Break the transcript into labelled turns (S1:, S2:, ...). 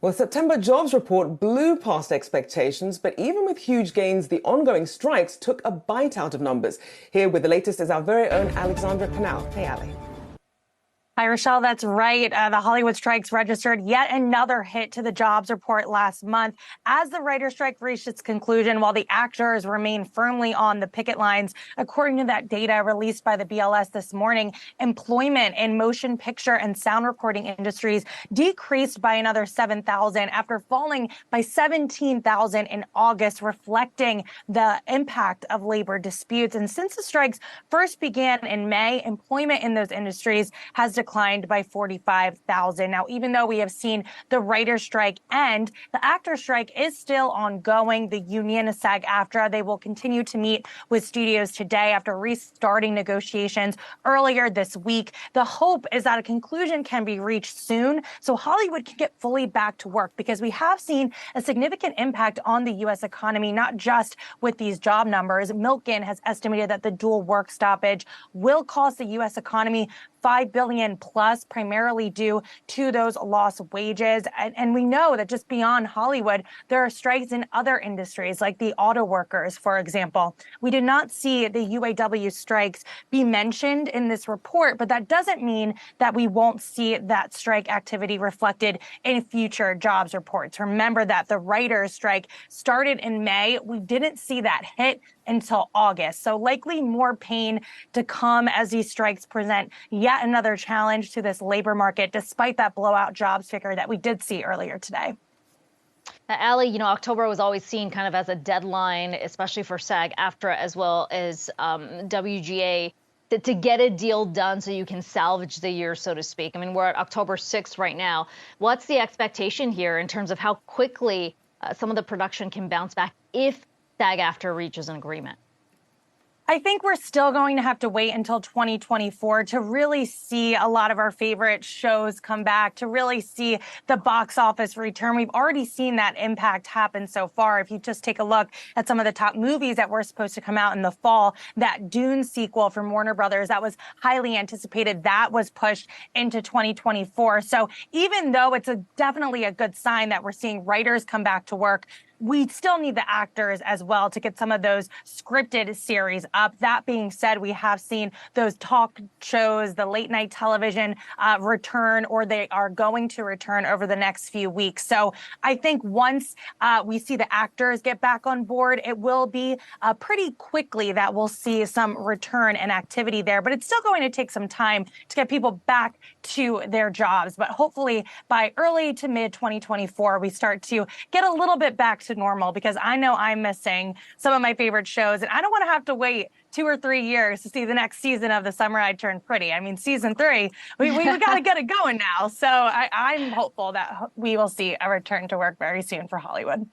S1: Well, September jobs report blew past expectations, but even with huge gains, the ongoing strikes took a bite out of numbers. Here with the latest is our very own Alexandra Canal. Hey, Ali.
S2: Hi, Rochelle. That's right. The Hollywood strikes registered yet another hit to the jobs report last month as the writer's strike reached its conclusion while the actors remain firmly on the picket lines. According to that data released by the BLS this morning, employment in motion picture and sound recording industries decreased by another 7,000 after falling by 17,000 in August, reflecting the impact of labor disputes. And since the strikes first began in May, employment in those industries has declined by 45,000. Now, even though we have seen the writer's strike end, the actor strike is still ongoing. The union, SAG-AFTRA, they will continue to meet with studios today after restarting negotiations earlier this week. The hope is that a conclusion can be reached soon so Hollywood can get fully back to work, because we have seen a significant impact on the U.S. economy, not just with these job numbers. Milken has estimated that the dual work stoppage will cost the U.S. economy $5 billion plus, primarily due to those lost wages. And we know that just beyond Hollywood, there are strikes in other industries, like the auto workers, for example. We did not see the UAW strikes be mentioned in this report, but that doesn't mean that we won't see that strike activity reflected in future jobs reports. Remember that the writers' strike started in May. We didn't see that hit until August. So likely more pain to come as these strikes present yet another challenge to this labor market, despite that blowout jobs figure that we did see earlier today.
S3: Now, Ali, October was always seen kind of as a deadline, especially for SAG-AFTRA as well as WGA, to get a deal done so you can salvage the year, so to speak. I mean, we're at October 6th right now. What's the expectation here in terms of how quickly some of the production can bounce back if SAG-AFTRA reaches an agreement?
S2: I think we're still going to have to wait until 2024 to really see a lot of our favorite shows come back, to really see the box office return. We've already seen that impact happen so far. If you just take a look at some of the top movies that were supposed to come out in the fall, that Dune sequel from Warner Brothers that was highly anticipated, that was pushed into 2024. So even though it's definitely a good sign that we're seeing writers come back to work, we still need the actors as well to get some of those scripted series up. That being said, we have seen those talk shows, the late night television return, or they are going to return over the next few weeks. So I think once we see the actors get back on board, it will be pretty quickly that we'll see some return and activity there. But it's still going to take some time to get people back to their jobs. But hopefully by early to mid 2024, we start to get a little bit back to normal, because I know I'm missing some of my favorite shows, and I don't want to have to wait 2 or 3 years to see the next season of The Summer I Turned Pretty. I mean, season 3, we got to get it going now. So I'm hopeful that we will see a return to work very soon for Hollywood.